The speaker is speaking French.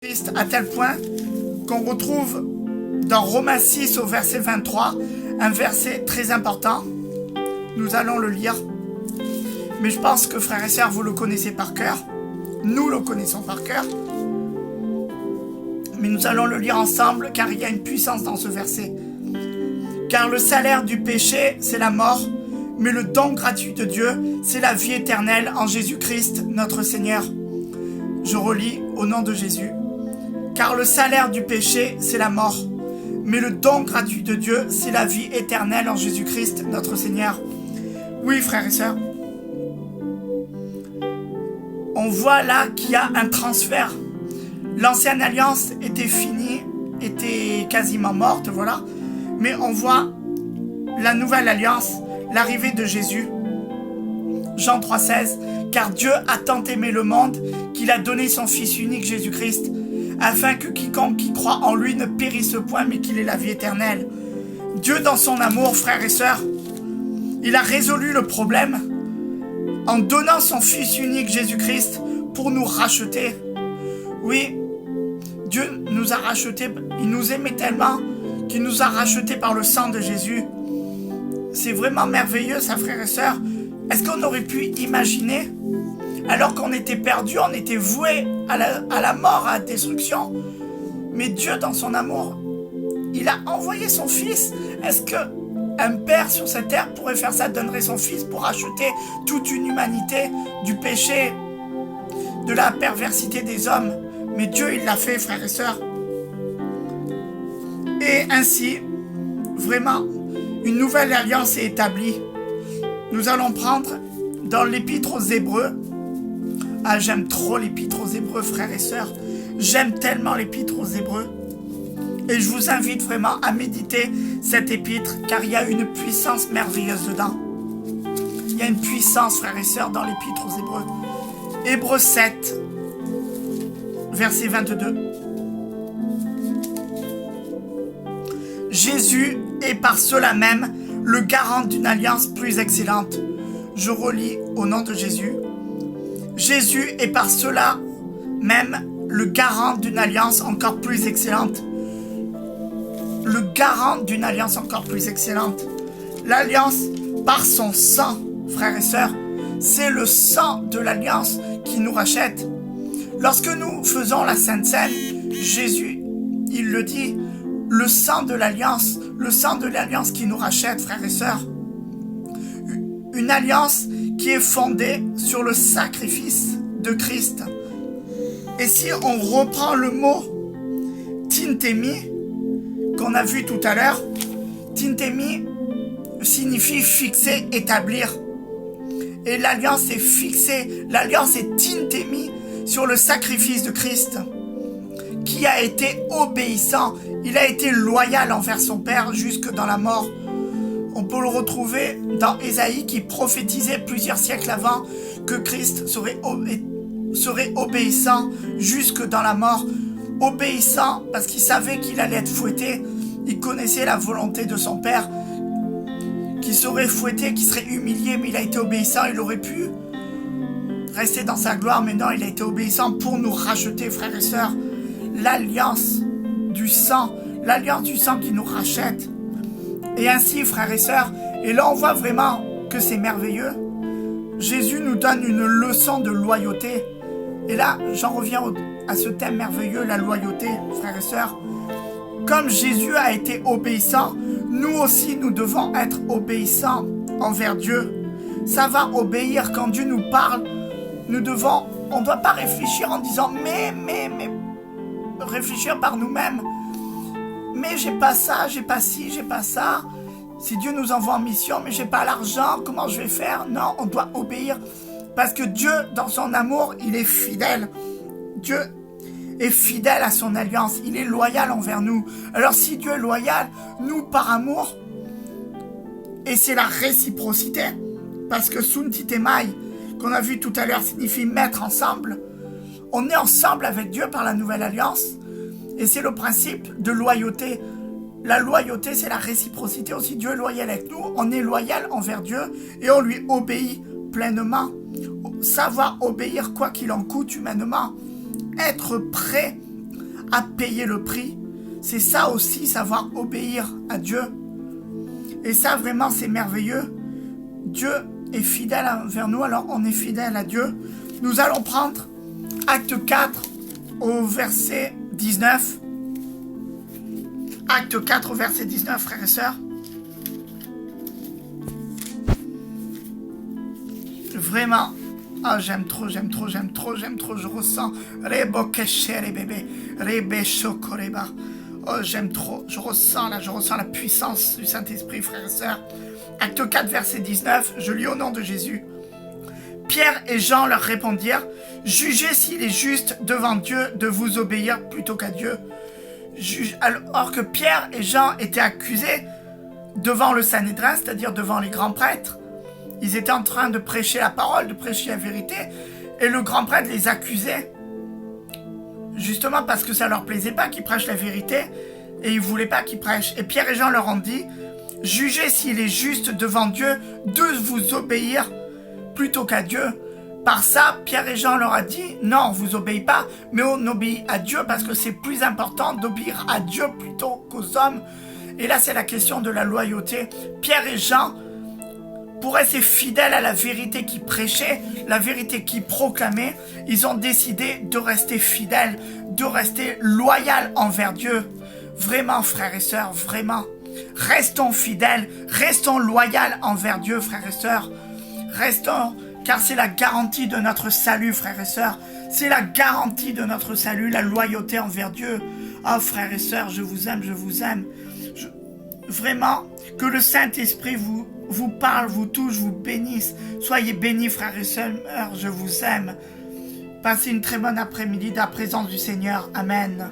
Christ à tel point qu'on retrouve dans Romains 6 au verset 23 un verset très important. Nous allons le lire. Mais je pense que frères et sœurs, vous le connaissez par cœur. Nous le connaissons par cœur. Mais nous allons le lire ensemble car il y a une puissance dans ce verset. Car le salaire du péché, c'est la mort, mais le don gratuit de Dieu, c'est la vie éternelle en Jésus-Christ, notre Seigneur. Je relis au nom de Jésus. Car le salaire du péché, c'est la mort, mais le don gratuit de Dieu, c'est la vie éternelle en Jésus-Christ, notre Seigneur. Oui, frères et sœurs, on voit là qu'il y a un transfert. L'ancienne alliance était finie, était quasiment morte, voilà. Mais on voit la nouvelle alliance, l'arrivée de Jésus. Jean 3,16, car Dieu a tant aimé le monde qu'il a donné son Fils unique Jésus-Christ, afin que quiconque qui croit en lui ne périsse point, mais qu'il ait la vie éternelle. Dieu, dans son amour, frères et sœurs, il a résolu le problème en donnant son Fils unique Jésus-Christ pour nous racheter. Oui, Dieu nous a rachetés, il nous aimait tellement qu'il nous a rachetés par le sang de Jésus. C'est vraiment merveilleux, ça, frères et sœurs. Est-ce qu'on aurait pu imaginer, alors qu'on était perdus, on était voués à la mort, à la destruction, mais Dieu, dans son amour, il a envoyé son Fils. Est-ce qu'un père sur cette terre pourrait faire ça, donnerait son Fils pour racheter toute une humanité du péché, de la perversité des hommes? Mais Dieu, il l'a fait, frères et sœurs. Et ainsi, vraiment, une nouvelle alliance est établie. Nous allons prendre dans l'épître aux Hébreux. Ah, j'aime trop l'épître aux Hébreux, frères et sœurs. J'aime tellement l'épître aux Hébreux. Et je vous invite vraiment à méditer cette épître, car il y a une puissance merveilleuse dedans. Il y a une puissance, frères et sœurs, dans l'épître aux Hébreux. Hébreux 7, verset 22. Jésus est par cela même le garant d'une alliance plus excellente. Je relis au nom de Jésus. Jésus est par cela même le garant d'une alliance encore plus excellente. Le garant d'une alliance encore plus excellente. L'alliance par son sang, frères et sœurs, c'est le sang de l'alliance qui nous rachète. Lorsque nous faisons la Sainte Seine, Jésus, il le dit, le sang de l'alliance qui nous rachète, frères et sœurs. Une alliance qui est fondée sur le sacrifice de Christ. Et si on reprend le mot Tintemi, qu'on a vu tout à l'heure, Tintemi signifie fixer, établir. Et l'alliance est fixée, l'alliance est Tintemi sur le sacrifice de Christ, qui a été obéissant. Il a été loyal envers son Père jusque dans la mort. On peut le retrouver dans Ésaïe qui prophétisait plusieurs siècles avant que Christ serait obéissant jusque dans la mort. Obéissant parce qu'il savait qu'il allait être fouetté. Il connaissait la volonté de son Père, qui serait fouetté, qui serait humilié, mais il a été obéissant. Il aurait pu rester dans sa gloire, mais non, il a été obéissant pour nous racheter, frères et sœurs. L'alliance du sang qui nous rachète. Et ainsi, frères et sœurs, et là on voit vraiment que c'est merveilleux. Jésus nous donne une leçon de loyauté. Et là, j'en reviens à ce thème merveilleux, la loyauté, frères et sœurs. Comme Jésus a été obéissant, nous aussi nous devons être obéissants envers Dieu. Ça va obéir quand Dieu nous parle. On ne doit pas réfléchir en disant mais réfléchir par nous-mêmes. Mais j'ai pas ça, j'ai pas ci, j'ai pas ça. Si Dieu nous envoie en mission, mais j'ai pas l'argent, comment je vais faire? Non, on doit obéir. Parce que Dieu, dans son amour, il est fidèle. Dieu est fidèle à son alliance. Il est loyal envers nous. Alors si Dieu est loyal, nous par amour, et c'est la réciprocité, parce que suntitemai, qu'on a vu tout à l'heure, signifie mettre ensemble. On est ensemble avec Dieu par la nouvelle alliance. Et c'est le principe de loyauté. La loyauté, c'est la réciprocité aussi. Dieu est loyal avec nous, on est loyal envers Dieu et on lui obéit pleinement. Savoir obéir quoi qu'il en coûte humainement. Être prêt à payer le prix. C'est ça aussi, savoir obéir à Dieu. Et ça, vraiment, c'est merveilleux. Dieu est fidèle envers nous, alors on est fidèle à Dieu. Nous allons prendre Acte 4 au verset 19. Acte 4 au verset 19, frères et sœurs. Vraiment, ah, j'aime trop, je ressens. Oh, j'aime trop, je ressens la puissance du Saint-Esprit, frères et sœurs. Acte 4, verset 19, je lis au nom de Jésus. Pierre et Jean leur répondirent, « Jugez s'il est juste devant Dieu de vous obéir plutôt qu'à Dieu. » Alors que Pierre et Jean étaient accusés devant le Sanhédrin, c'est-à-dire devant les grands prêtres. Ils étaient en train de prêcher la parole, de prêcher la vérité, et le grand prêtre les accusait. Justement parce que ça leur plaisait pas qu'ils prêchent la vérité, et ils voulaient pas qu'ils prêchent. Et Pierre et Jean leur ont dit, « Jugez s'il est juste devant Dieu de vous obéir plutôt qu'à Dieu. » Par ça, Pierre et Jean leur a dit, « Non, on vous obéit pas, mais on obéit à Dieu parce que c'est plus important d'obéir à Dieu plutôt qu'aux hommes. » Et là, c'est la question de la loyauté. Pierre et Jean, pour rester fidèles à la vérité qu'ils prêchaient, la vérité qu'ils proclamaient, ils ont décidé de rester fidèles, de rester loyaux envers Dieu. Vraiment, frères et sœurs, vraiment. Restons fidèles, restons loyaux envers Dieu, frères et sœurs. Restons, car c'est la garantie de notre salut, frères et sœurs. C'est la garantie de notre salut, la loyauté envers Dieu. Oh, frères et sœurs, je vous aime, je vous aime. Vraiment, que le Saint-Esprit vous parle, vous touche, vous bénisse. Soyez bénis, frères et sœurs, je vous aime. Passez une très bonne après-midi dans la présence du Seigneur. Amen.